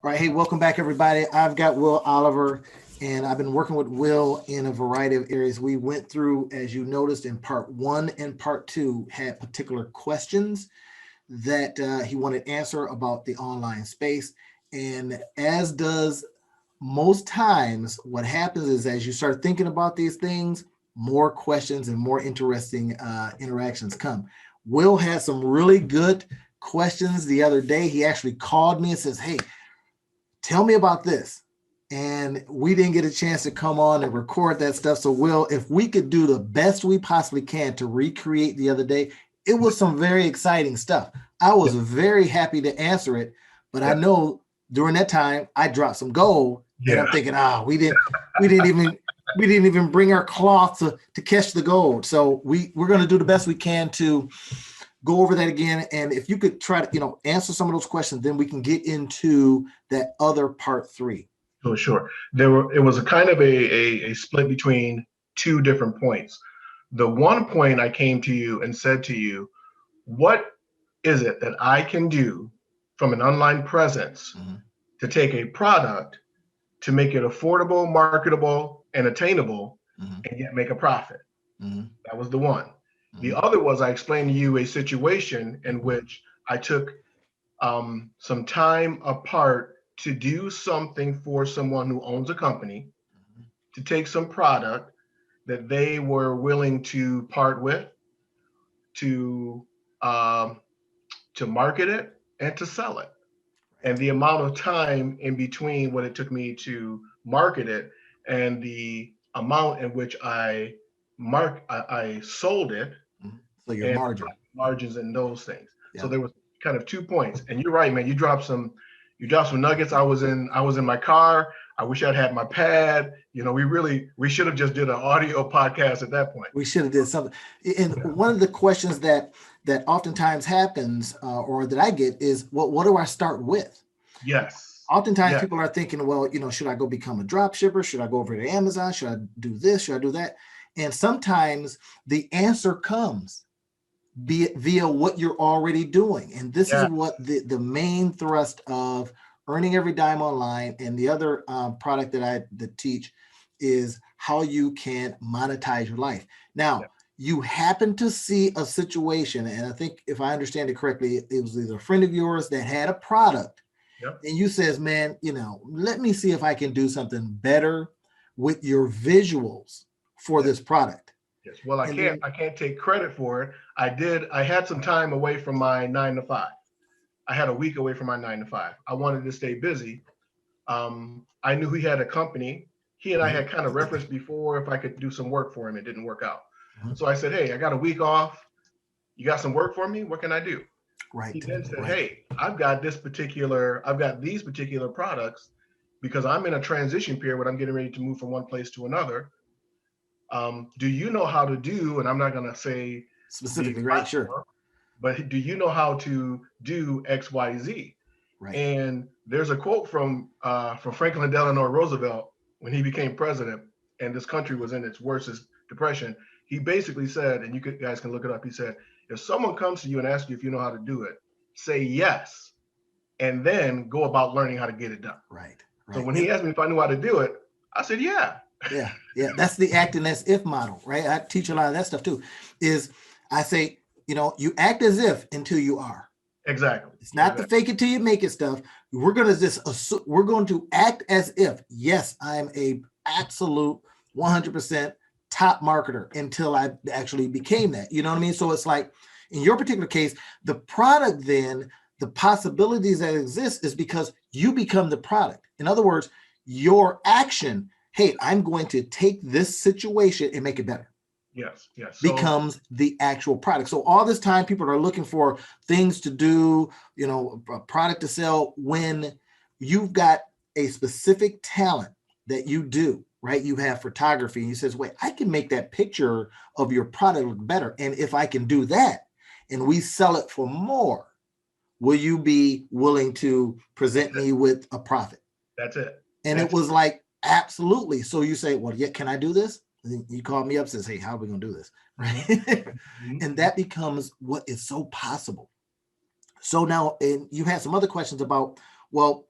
All right, hey, welcome back, everybody. I've got Will Oliver, and I've been working with Will in a variety of areas. We went through, as you noticed in part one and part two, had particular questions that he wanted answer about the online space. And as does most times, what happens is as you start thinking about these things, more questions and more interesting interactions come. Will had some really good questions the other day. He actually called me and says, "Hey, tell me about this." And we didn't get a chance to come on and record that stuff. So, Will, if we could do the best we possibly can to recreate the other day, it was some very exciting stuff. I was Yeah, very happy to answer it, but I yeah, know during that time I dropped some gold, and I'm yeah. thinking, we didn't even, we didn't even bring our cloth to catch the gold. So we're going to do the best we can to go over that again. And if you could try to, answer some of those questions, then we can get into that other part three. Sure. It was a kind of a split between two different points. The one point I came to you and said to you, what is it that I can do from an online presence Mhm, to take a product to make it affordable, marketable, and attainable, mhm, and yet make a profit? mhm, That was the one. The mhm, other was I explained to you a situation in which I took some time apart to do something for someone who owns a company, to take some product that they were willing to part with, to um, to market it and to sell it. And right. the amount of time in between what it took me to market it and the amount in which I sold it Mhm. So your and margin. margins and those things. So Yeah. there was kind of 2 points. And you're right, man. You dropped some nuggets. I was in my car. I wish I'd had my pad. We should have just did an audio podcast at that point. We should have did something. And one of the questions that oftentimes happens, or that I get, is, well, what do I start with? Yes. Oftentimes Yes. people are thinking, well, should I go become a drop shipper? Should I go over to Amazon? Should I do this? Should I do that? And sometimes the answer comes via what you're already doing. And this is Yeah. what the main thrust of Earning Every Dime Online and the other product that teach is how you can monetize your life. Yeah. Now, you happen to see a situation, and I think if I understand it correctly, it was either a friend of yours that had a product, Yep. and you says, man, let me see if I can do something better with your visuals for Yes. this product. Yes. Well, I And can't then, I can't take credit for it. I had some time away from my 9 to 5. I had a week away from my 9 to 5. I wanted to stay busy. I knew he had a company. He and I mhm, had kind of referenced before if I could do some work for him. It didn't work out. mhm, So I said, hey, I got a week off. You got some work for me? What can I do? He right, then said, right. hey, I've got these particular products because I'm in a transition period where I'm getting ready to move from one place to another. Do you know how to do, and I'm not going to say the Specifically, right? Sure. platform, but do you know how to do X, Y, Z? Right. And there's a quote from Franklin Delano Roosevelt when he became president, and this country was in its worst depression. He basically said, and guys can look it up. He said, if someone comes to you and asks you if you know how to do it, say yes, and then go about learning how to get it done. Right. So Right. when he And asked me if I knew how to do it, I said, yeah. yeah, yeah. That's the acting as if model, right? I teach a lot of that stuff too. Is I say, you act as if until you are. Exactly. It's not the Exactly. fake it till you make it stuff. We're going to act as if, yes, I'm a absolute 100% top marketer until I actually became that. You know what I mean? So it's like in your particular case, the product then, the possibilities that exist is because you become the product. In other words, your action, hey, I'm going to take this situation and make it better, Yes. Yes. So becomes the actual product. So all this time people are looking for things to do, a product to sell, when you've got a specific talent that you do, right? You have photography and you says, wait, I can make that picture of your product look better. And if I can do that and we sell it for more, will you be willing to that's present it. me with a profit? That's it. And it That's was like, absolutely. So you say, well, yeah, can I do this? And you call me up and says, hey, how are we going to do this? mm-hmm, Right. And mm-hmm, that becomes what is so possible. So now, and you had some other questions about, well,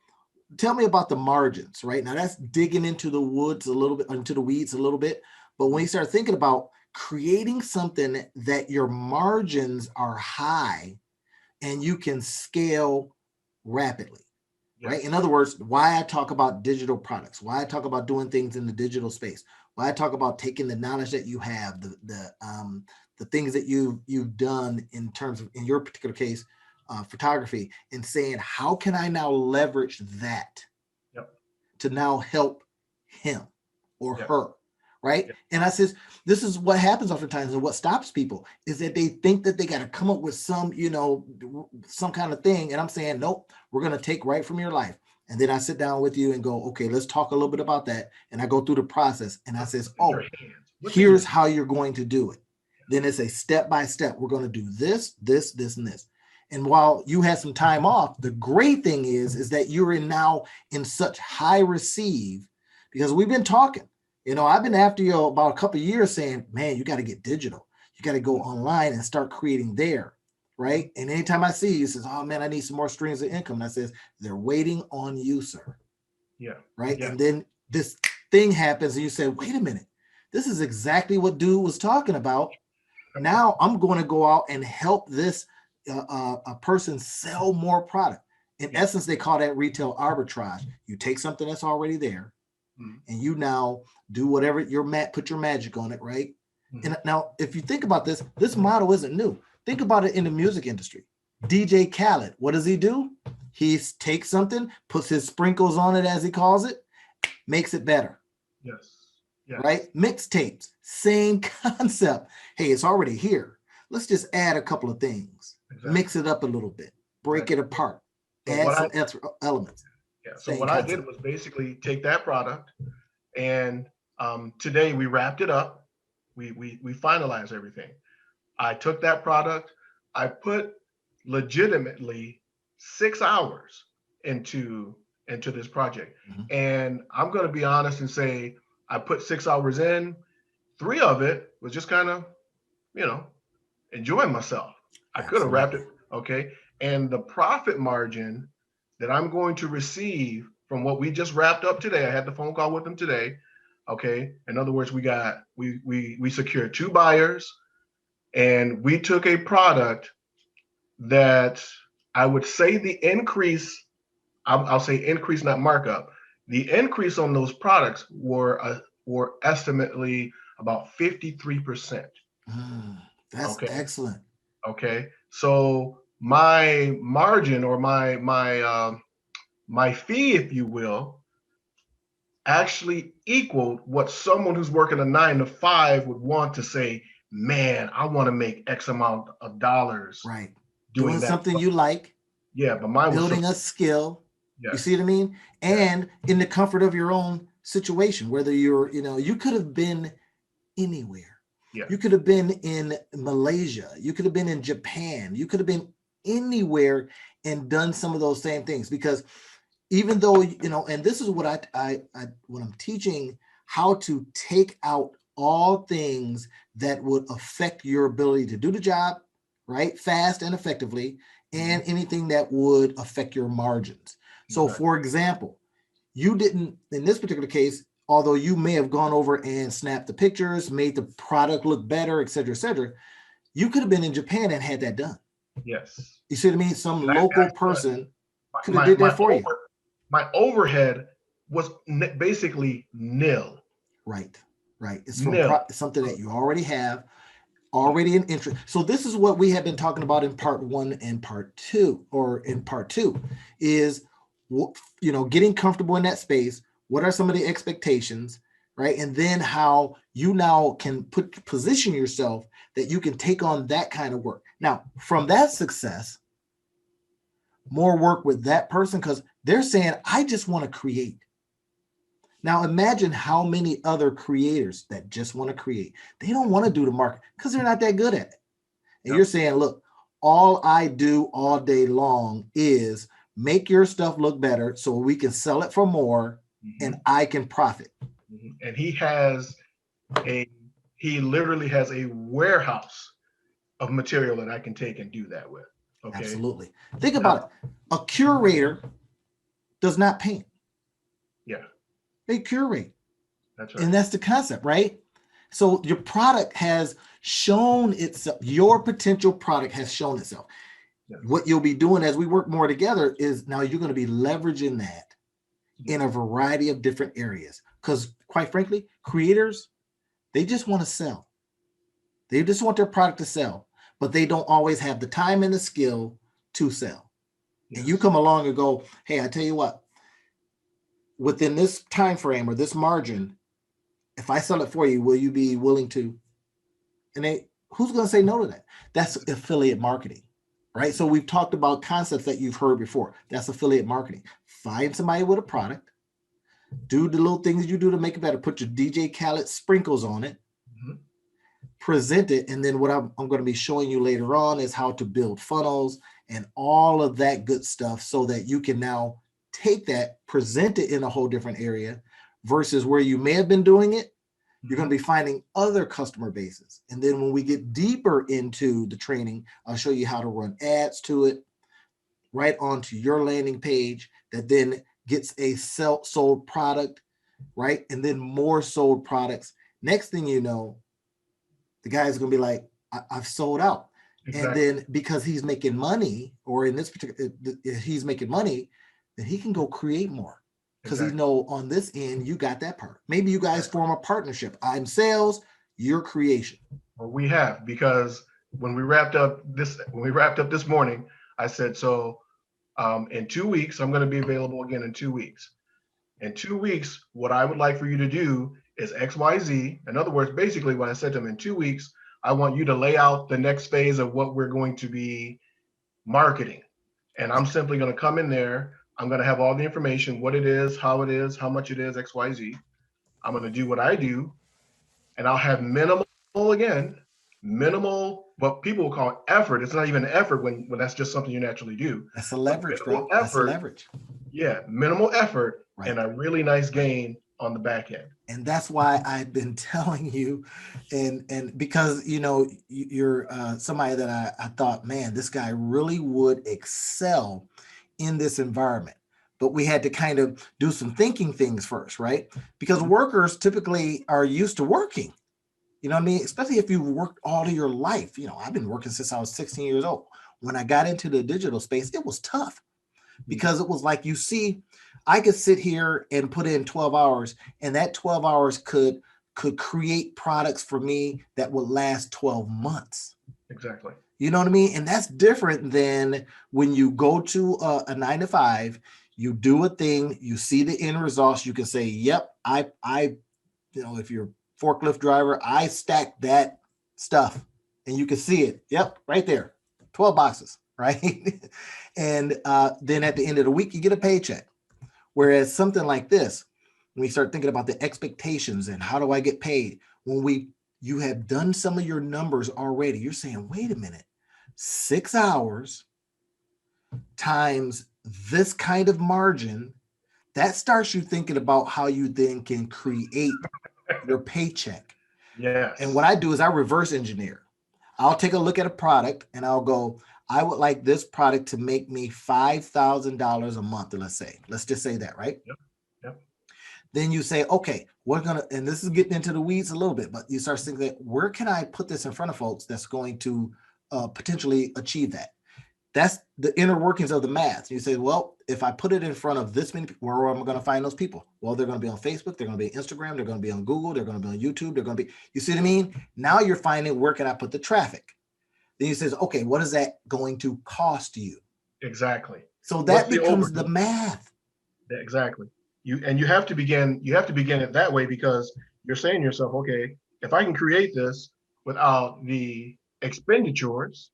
tell me about the margins, right? Now that's digging into the woods a little bit, into the weeds a little bit. But when you start thinking about creating something that your margins are high and you can scale rapidly, right? In Yes. other words, why I talk about digital products, why I talk about doing things in the digital space, why I talk about taking the knowledge that you have, the things that you've done in terms of, in your particular case, photography, and saying, how can I now leverage that Yep. to now help him or Yes. her, right? Yes. And I says, this is what happens oftentimes, and what stops people is that they think that they got to come up with some, some kind of thing. And I'm saying, nope, we're going to take right from your life. And then I sit down with you and go, okay, let's talk a little bit about that. And I go through the process and I says, What's in your oh, hands? What's in your here's how you're going to do it. Then it's a step by step. We're going to do this, this, this, and this. And while you had some time off, the great thing is that you're now in such high receive, because we've been talking. I've been after you about a couple of years saying, man, you got to get digital. You got to go online and start creating there, right? And anytime I see you, says, oh man, I need some more streams of income. And I says, they're waiting on you, sir. Yeah. Right. Yeah. And then this thing happens and you say, wait a minute, this is exactly what dude was talking about. Now I'm going to go out and help this a person sell more product. In essence, they call that retail arbitrage. You take something that's already there, and you now do whatever put your magic on it, right? And now, if you think about this model isn't new. Think about it in the music industry. DJ Khaled, what does he do? He takes something, puts his sprinkles on it, as he calls it, makes it better. Yes. Yes. Right? Mixtapes, same concept. Hey, it's already here. Let's just add a couple of things, mix it up a little bit, break it apart, add some extra elements. Yeah. So what I did was basically take that product, and today we wrapped it up. We finalized everything. I took that product. I put legitimately 6 hours into this project, and I'm going to be honest and say I put 6 hours in. 3 of it was just kind of, enjoying myself. I could have wrapped it. Okay. And the profit margin that I'm going to receive from what we just wrapped up today, I had the phone call with them today. Okay. In other words, we secured 2 buyers, and we took a product that I would say the increase, I'll say increase, not markup. The increase on those products were estimately about 53%. That's excellent. Okay. So my margin, or my fee, if you will, actually equaled what someone who's working a 9 to 5 would want to say, man, I want to make X amount of dollars. Right. Doing something you like. Yeah, but mine was building a skill. Yes. You see what I mean? And in the comfort of your own situation, whether you're, you could have been anywhere. Yeah. You could have been in Malaysia. You could have been in Japan. You could have been anywhere and done some of those same things, because even though, and this is what when I'm teaching how to take out all things that would affect your ability to do the job, right, fast and effectively, and anything that would affect your margins. So for example, you didn't, in this particular case, although you may have gone over and snapped the pictures, made the product look better, et cetera, you could have been in Japan and had that done. Yes. You see what I mean? Some local person could have did that for you. My overhead was basically nil. Right. It's from something that you already have, already an interest. So this is what we have been talking about in part 1 and part 2, or in part 2, is, getting comfortable in that space. What are some of the expectations, right? And then how you now can position yourself that you can take on that kind of work. Now, from that success, more work with that person, because they're saying, I just want to create. Now imagine how many other creators that just want to create. They don't want to do the market because they're not that good at it. And you're saying, look, all I do all day long is make your stuff look better so we can sell it for more and I can profit. And he literally has a warehouse of material that I can take and do that with. Okay. Absolutely. Think about it. A curator does not paint. Yeah, They curate. that's And right. that's the concept, right? So your product has shown itself, your potential product has shown itself. Yes. What you'll be doing as we work more together is now you're going to be leveraging that in Yes. a variety of different areas. Because quite frankly, creators, they just want to sell. They just want their product to sell, but they don't always have the time and the skill to sell. And you Yes. come along and go, hey, I tell you what, within this time frame or this margin, if I sell it for you, will you be willing to? And who's going to say no to that? That's affiliate marketing, right? So we've talked about concepts that you've heard before. That's affiliate marketing. Find somebody with a product, do the little things you do to make it better. Put your DJ Khaled sprinkles on it, Mm-hmm. present it, and then what I'm going to be showing you later on is how to build funnels and all of that good stuff so that you can now take that, present it in a whole different area versus where you may have been doing it. You're going to be finding other customer bases. And then when we get deeper into the training, I'll show you how to run ads to it right onto your landing page that then gets a sold product, right? And then more sold products. Next thing you know, the guy's going to be like, I've sold out. And Exactly. then because he's making money, or in this particular, he's making money, then he can go create more because he Exactly. know on this end you got that part. Maybe you guys Exactly. form a partnership. I'm sales, your creation. Well, we have, because when we wrapped up this morning, I said, so in 2 weeks, I'm going to be available again in 2 weeks. In 2 weeks, what I would like for you to do is XYZ. In other words, basically what I said to him, in 2 weeks, I want you to lay out the next phase of what we're going to be marketing. And I'm simply going to come in there. I'm going to have all the information, what it is, how much it is, XYZ. I'm going to do what I do, and I'll have minimal, again, minimal, what people will call effort. It's not even an effort when that's just something you naturally do, That's a but leverage, minimal bro. That's a effort. leverage. Yeah, minimal effort Right. and a really nice gain on the back end. And that's why I've been telling you, and because you're somebody that I thought, man, this guy really would excel in this environment. But we had to kind of do some thinking things first, right? Because workers typically are used to working. You know what I mean? Especially if you've worked all of your life. I've been working since I was 16 years old. When I got into the digital space, it was tough because it was like, I could sit here and put in 12 hours, and that 12 hours could create products for me that would last 12 months. Exactly. You know what I mean? And that's different than when you go to a 9 to 5, you do a thing, you see the end results, you can say, yep, I if you're a forklift driver, I stacked that stuff, and you can see it. Yep, right there, 12 boxes, right? And then at the end of the week, you get a paycheck. Whereas something like this, when we start thinking about the expectations and how do I get paid, you have done some of your numbers already, you're saying, wait a minute, 6 hours times this kind of margin, that starts you thinking about how you then can create your paycheck. And what Yes. I do is I reverse engineer. I'll take a look at a product and I'll go, I would like this product to make me $5,000 a month. Let's just say that, right? Yep. Yep. Then you say, okay, we're going to, and this is getting into the weeds a little bit, but you start thinking, where can I put this in front of folks that's going to potentially achieve that? That's the inner workings of the math. You say, well, if I put it in front of this many people, where am I going to find those people? Well, they're going to be on Facebook, they're going to be on Instagram, they're going to be on Google, they're going to be on YouTube, they're going to be, you see what I mean? Now you're finding, where can I put the traffic? Then you says, okay, what is that going to cost you? Exactly. So What's that the becomes the overhead? math. Exactly. You have to begin it that way, because you're saying to yourself, okay, if I can create this without the expenditures,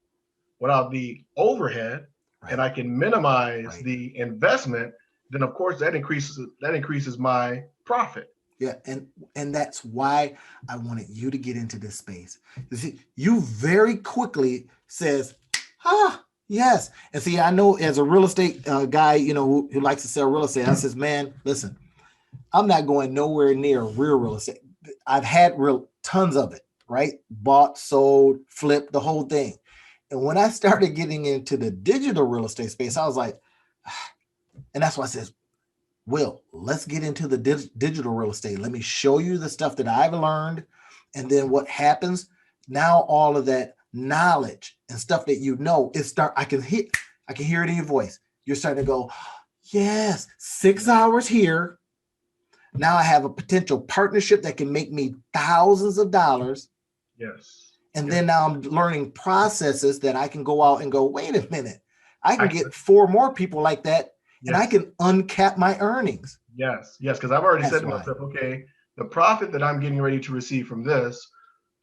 without the overhead, and Right, I can minimize right. the investment, then of course that increases my profit. Yeah, and that's why I wanted you to get into this space. You see, you very quickly says, yes. And see, I know as a real estate guy, who likes to sell real estate, I says, man, listen, I'm not going nowhere near real estate. I've had tons of it, right? Bought, sold, flipped, the whole thing. And when I started getting into the digital real estate space, I was like, and that's why I says, Will, let's get into the digital real estate. Let me show you the stuff that I've learned. And then what happens now, all of that knowledge and stuff that you know, I can hear it in your voice. You're starting to go, yes, 6 hours here. Now I have a potential partnership that can make me thousands of dollars. Yes. And Yes. then now I'm learning processes that I can go out and go, wait a minute, I can I, get 4 more people like that and I yes. can uncap my earnings. Yes. Yes. Because I've already That's said to why. myself, okay, the profit that I'm getting ready to receive from this,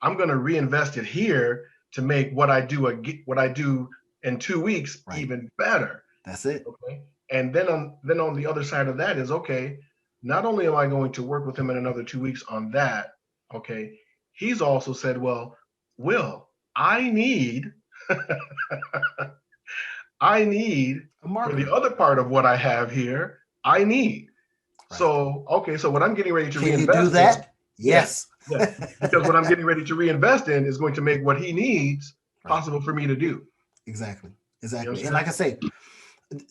I'm going to reinvest it here to make what I do in 2 weeks Right. even better. That's it. Okay. And then on the other side of that is, okay, not only am I going to work with him in another 2 weeks on that, okay, he's also said, well, Will, I need I need A for the marketer. other part of what I have here, I need. Right. So, okay, so what I'm getting ready to Can you do reinvest in, that? yes, Yes. yes, because what I'm getting ready to reinvest in is going to make what he needs Right. possible for me to do. Exactly. You Exactly. And understand? like I say,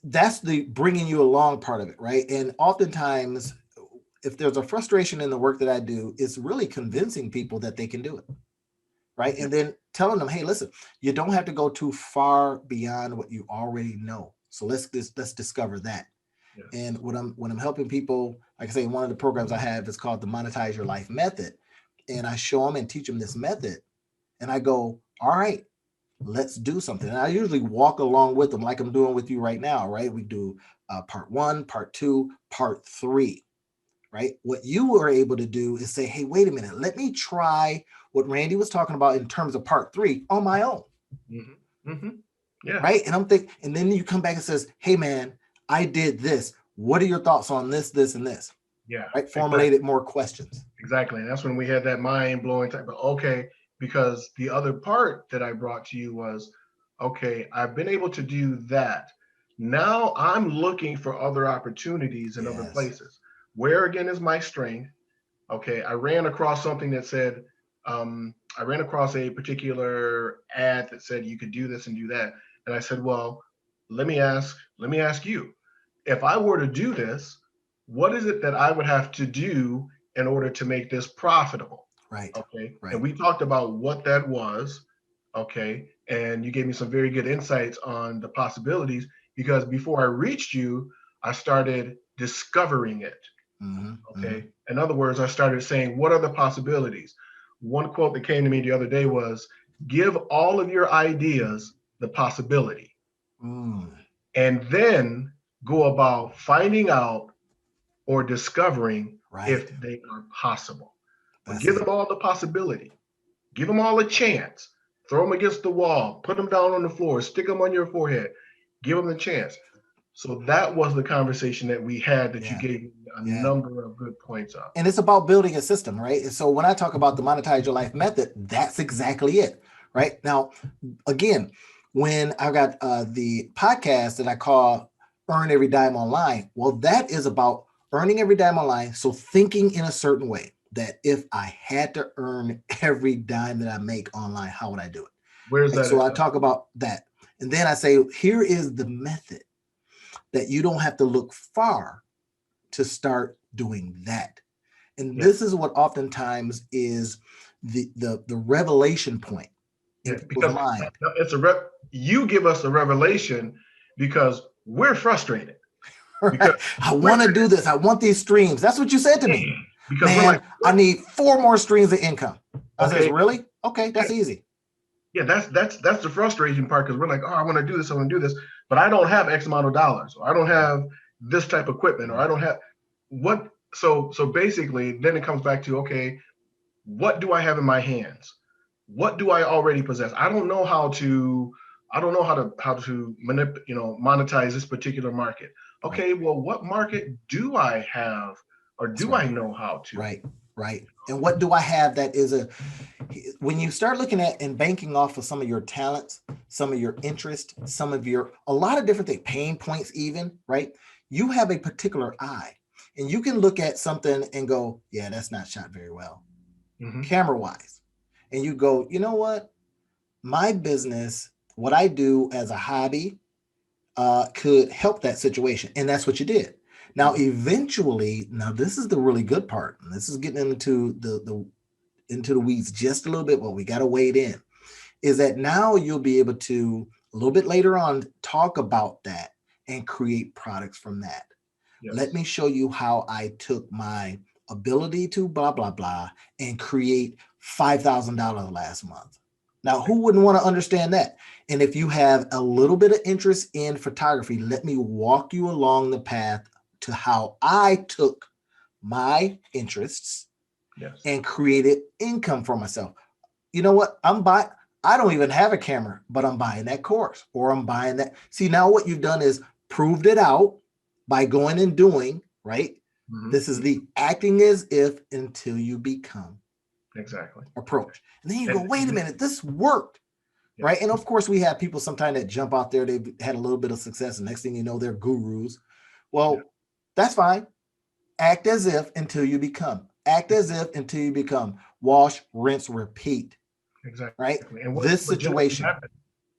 that's the bringing you along part of it, right? And oftentimes, if there's a frustration in the work that I do, it's really convincing people that they can do it, right? Yeah. And then telling them, hey, listen, you don't have to go too far beyond what you already know. So let's discover that. And Yes. when I'm helping people, like I say, one of the programs I have is called the Monetize Your Life Method, and I show them and teach them this method, and I go, all right, let's do something. And I usually walk along with them, like I'm doing with you right now, right? We do part one, part two, part three, right? What you were able to do is say, hey, wait a minute, let me try what Randy was talking about in terms of part three on my own, Mm-hmm. Mm-hmm. Yeah. right? And I'm thinking, and then you come back and says, hey, man, I did this. What are your thoughts on this, this, and this? Yeah. Right? Exactly. Formulated more questions. Exactly. And that's when we had that mind blowing type of, okay, because the other part that I brought to you was, okay, I've been able to do that. Now I'm looking for other opportunities in other Yes. places. Where again is my strength? Okay, I ran across something that said, I ran across a particular ad that said you could do this and do that. And I said, well, let me ask you, if I were to do this, what is it that I would have to do in order to make this profitable? Right. Okay. And Right. we talked about what that was. Okay. And you gave me some very good insights on the possibilities because before I reached you, I started discovering it. Mm-hmm, mm-hmm. Okay. In other words, I started saying, what are the possibilities? One quote that came to me the other day was, give all of your ideas the possibility Mm, and then go about finding out or discovering right. if they are possible. But That's give it. them all the possibility, give them all a chance, throw them against the wall, put them down on the floor, stick them on your forehead, give them the chance. So that was the conversation that we had that you Yeah. gave me a Yeah. number of good points of. And it's about building a system, right? And so when I talk about the monetize your life method, that's exactly it, right? Now, again, when I got the podcast that I call Earn Every Dime Online, well, that is about earning every dime online. So thinking in a certain way that if I had to earn every dime that I make online, how would I do it? Where's Right? that So I at? talk about that. And then I say, here is the method that you don't have to look far to start doing that. And Yeah, this is what oftentimes is the revelation point in yeah. people's Because mind. it's you give us a revelation because we're frustrated because Right? I we're want to do this. I want these streams. That's what you said to me. because we're like, Man, I need 4 more streams of income. I says, okay, really? Okay, yeah, that's easy. yeah. That's the frustrating part because we're like, oh, I want to do this, I want to do this, but I don't have X amount of dollars, or I don't have this type of equipment, or I don't have what. So basically, then it comes back to, okay, what do I have in my hands? What do I already possess? I don't know how to monetize this particular market. Right. Okay, well, what market do I have or That's do right. I know how to? Right. Right. And what do I have that is when you start looking at and banking off of some of your talents, some of your interest, a lot of different things, pain points, even, right? You have a particular eye and you can look at something and go, yeah, that's not shot very well, Hmm. camera wise. And you go, you know what? My business, what I do as a hobby, could help that situation. And that's what you did. Now, eventually, now this is the really good part. And this is getting into the weeds just a little bit, but we got to wade in. Is that now you'll be able to a little bit later on talk about that and create products from that. Yes. Let me show you how I took my ability to blah blah blah and create $5,000 last month. Now, who wouldn't want to understand that? And if you have a little bit of interest in photography, let me walk you along the path to how I took my interests Yes. and created income for myself. You know what? I don't even have a camera, but I'm buying that course or I'm buying that. See, now what you've done is proved it out by going and doing, right? Mm-hmm. This is the acting as if until you become Exactly approach. And then you go, wait a minute, this worked. Yes. Right. And of course, we have people sometimes that jump out there, they've had a little bit of success, and next thing you know, they're gurus. Well, that's fine. Act as if until you become. Act as if until you become. Wash, rinse, repeat. Exactly. Right. And this situation.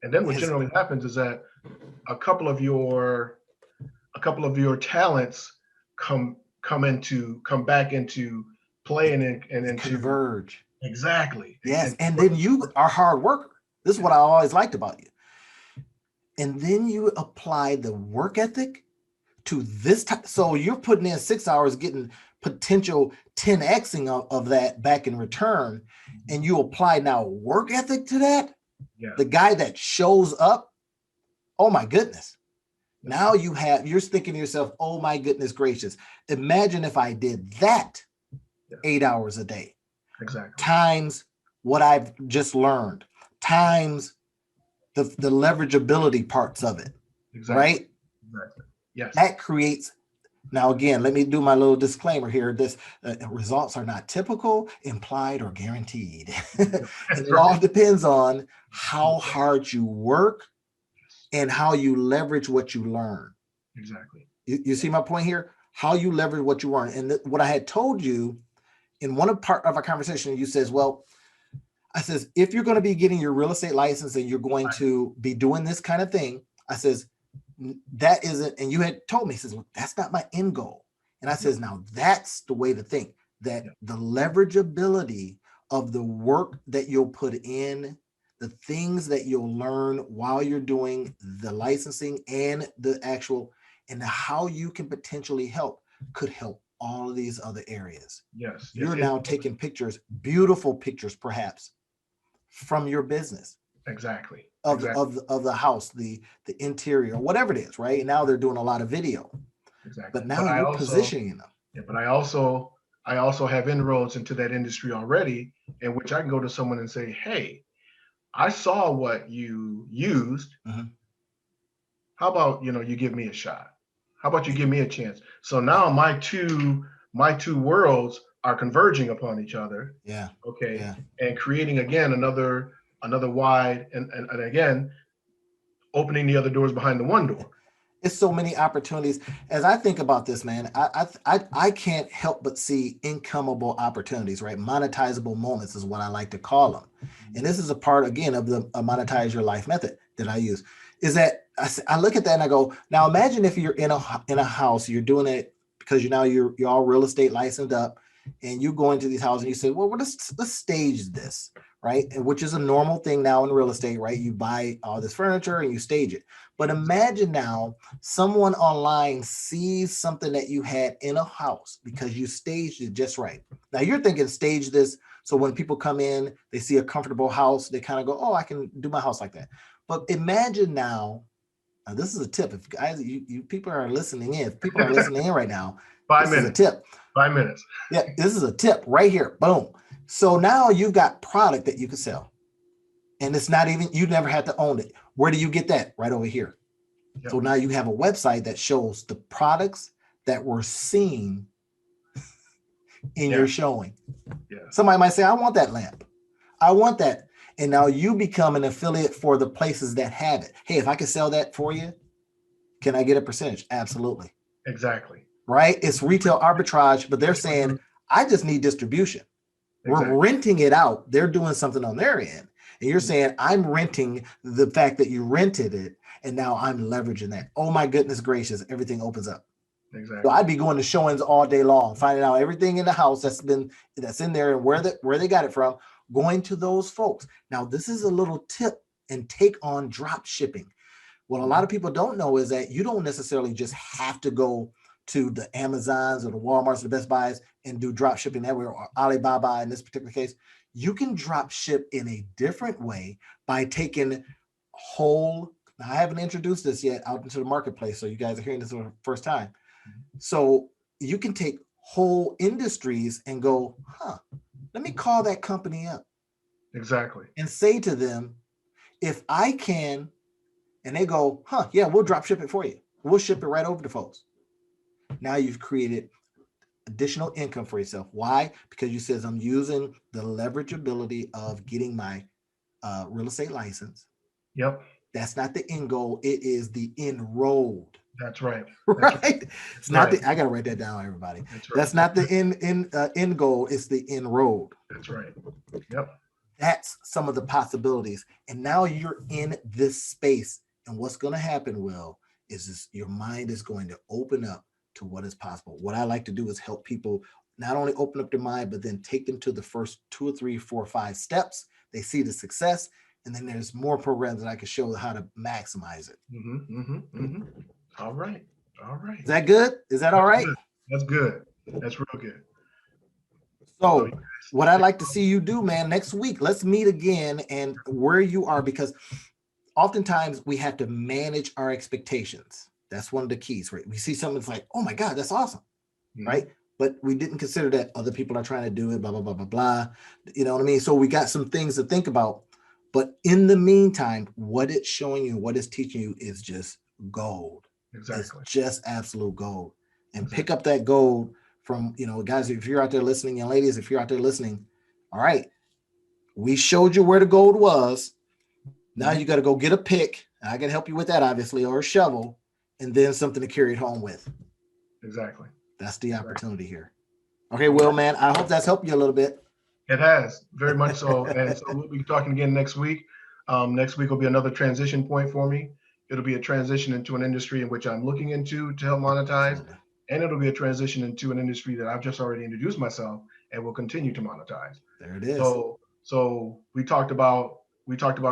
And then what generally happens is that a couple of your talents come back into play and into converge. Exactly. Yes. And then you are a hard worker. This is what I always liked about you. And then you apply the work ethic to this time. So you're putting in 6 hours, getting potential 10xing of that back in return. And you apply now work ethic to that. Yeah. The guy that shows up. Oh my goodness. Now you're thinking to yourself, oh my goodness gracious. Imagine if I did that 8 hours a day. Exactly. Times what I've just learned, times the leverageability parts of it. Exactly. Right? Exactly. Yes. That creates. Now, again, let me do my little disclaimer here. This results are not typical, implied, or guaranteed. It all depends on how hard you work and how you leverage what you learn. Exactly. You see my point here? How you leverage what you learn. And what I had told you in one part of our conversation, you says, well, I says, if you're going to be getting your real estate license and you're going to be doing this kind of thing, I says, that isn't, and you had told me, says, well, that's not my end goal. And I says, now that's the way to think, that the leverageability of the work that you'll put in, the things that you'll learn while you're doing the licensing and the actual, and how you can potentially help could help all of these other areas. Yes. You're now taking pictures, beautiful pictures, perhaps, from your business. Exactly. Of the house, the interior, whatever it is, right? And now they're doing a lot of video. Exactly. But now you're positioning them. Yeah, but I also have inroads into that industry already, in which I can go to someone and say, hey, I saw what you used. Mm-hmm. How about, you give me a shot? How about you give me a chance? So now my two worlds are converging upon each other. Yeah. Okay. Yeah. And creating again another wide and again opening the other doors behind the one door. It's so many opportunities. As I think about this, man, I can't help but see incomeable opportunities, right? Monetizable moments is what I like to call them. And this is a part, again, of the monetize your life method that I use, is that I look at that and I go, now imagine if you're in a house, you're doing it because you're all real estate licensed up, and you go into these houses and you say, well, let's stage this, right? Which is a normal thing now in real estate, right? You buy all this furniture and you stage it. But imagine now someone online sees something that you had in a house because you staged it just right. Now you're thinking stage this so when people come in, they see a comfortable house, they kind of go, oh, I can do my house like that. But imagine now this is a tip. If guys, you people are listening in, if people are listening in right now, 5 minutes. This is a tip. 5 minutes. Yeah, this is a tip right here. Boom. So now you've got product that you can sell. And it's not even, you never had to own it. Where do you get that? Right over here. Yep. So now you have a website that shows the products that were seen in your showing. Yeah. Somebody might say, I want that lamp. I want that. And now you become an affiliate for the places that have it. Hey, if I can sell that for you, can I get a percentage? Absolutely. Exactly. Right? It's retail arbitrage, but they're saying, I just need distribution. Exactly. We're renting it out. They're doing something on their end. And you're saying, I'm renting the fact that you rented it, and now I'm leveraging that. Oh my goodness gracious, everything opens up. Exactly. So I'd be going to showings all day long, finding out everything in the house that's in there and where they got it from, going to those folks. Now, this is a little tip and take on drop shipping. What a lot of people don't know is that you don't necessarily just have to go to the Amazons or the Walmarts or the Best Buys and do drop shipping that way, or Alibaba in this particular case. You can drop ship in a different way by taking whole. Now, I haven't introduced this yet out into the marketplace, so you guys are hearing this for the first time. So you can take whole industries and go, let me call that company up. Exactly. And say to them, if I can, and they go, yeah, we'll drop ship it for you. We'll ship it right over to folks. Now you've created additional income for yourself. Why? Because you says I'm using the leverageability of getting my real estate license. Yep. That's not the end goal. It is the enrolled. That's right. Right. That's It's not right. I gotta write that down, everybody. That's right. That's not the end goal. It's the enrolled. That's right. Yep. That's some of the possibilities. And now you're in this space. And what's going to happen, Will, is this, your mind is going to open up to what is possible. What I like to do is help people not only open up their mind, but then take them to the first 2 or 3, 4, 5 steps. They see the success. And then there's more programs that I can show how to maximize it. All right. All right. Is that good? Is that all right? Good. That's good. That's real good. So what I'd like to see you do, man, next week, let's meet again and where you are, because oftentimes we have to manage our expectations. That's one of the keys, right? We see something that's like, oh my God, that's awesome, right? But we didn't consider that other people are trying to do it, blah, blah, blah, blah, blah. You know what I mean? So we got some things to think about. But in the meantime, what it's showing you, what it's teaching you is just gold. Exactly. It's just absolute gold. And pick up that gold from, guys, if you're out there listening, young ladies, if you're out there listening, all right, we showed you where the gold was. Now you got to go get a pick. I can help you with that, obviously, or a shovel, and then something to carry it home with. Exactly. That's the opportunity here. Okay, Will, man, I hope that's helped you a little bit. It has, very much so. And so we'll be talking again next week. Next week will be another transition point for me. It'll be a transition into an industry in which I'm looking into to help monetize. Absolutely. And it'll be a transition into an industry that I've just already introduced myself and will continue to monetize. There it is. So we talked about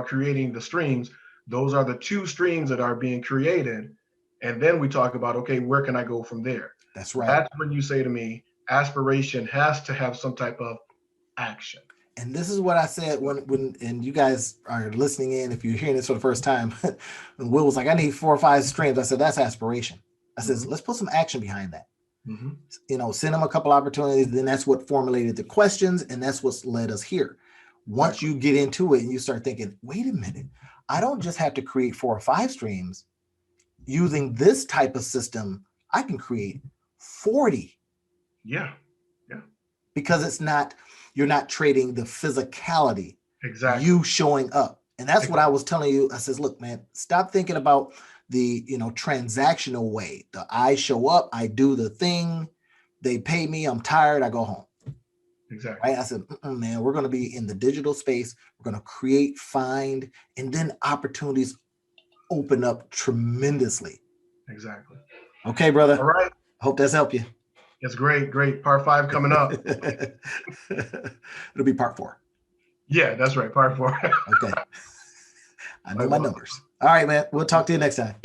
creating the streams. Those are the 2 streams that are being created. And then we talk about, okay, where can I go from there? That's right. That's when you say to me, aspiration has to have some type of action. And this is what I said when and you guys are listening in, if you're hearing this for the first time, and Will was like, I need 4 or 5 streams. I said, that's aspiration. I said, let's put some action behind that. Send them a couple opportunities. Then that's what formulated the questions. And that's what's led us here. Once you get into it and you start thinking, wait a minute, I don't just have to create 4 or 5 streams. Using this type of system, I can create 40. Yeah. Because you're not trading the physicality. Exactly. You showing up. And that's what I was telling you. I says, look, man, stop thinking about the, transactional way. I show up, I do the thing, they pay me, I'm tired, I go home. Exactly. Right? I said, man, we're going to be in the digital space. We're going to create, find, and then opportunities open up tremendously. Exactly. Okay, brother. All right. Hope that's helped you. It's great. Part 5 coming up. It'll be part 4. Yeah, that's right. Part 4. Okay. I know my numbers. All right, man. We'll talk to you next time.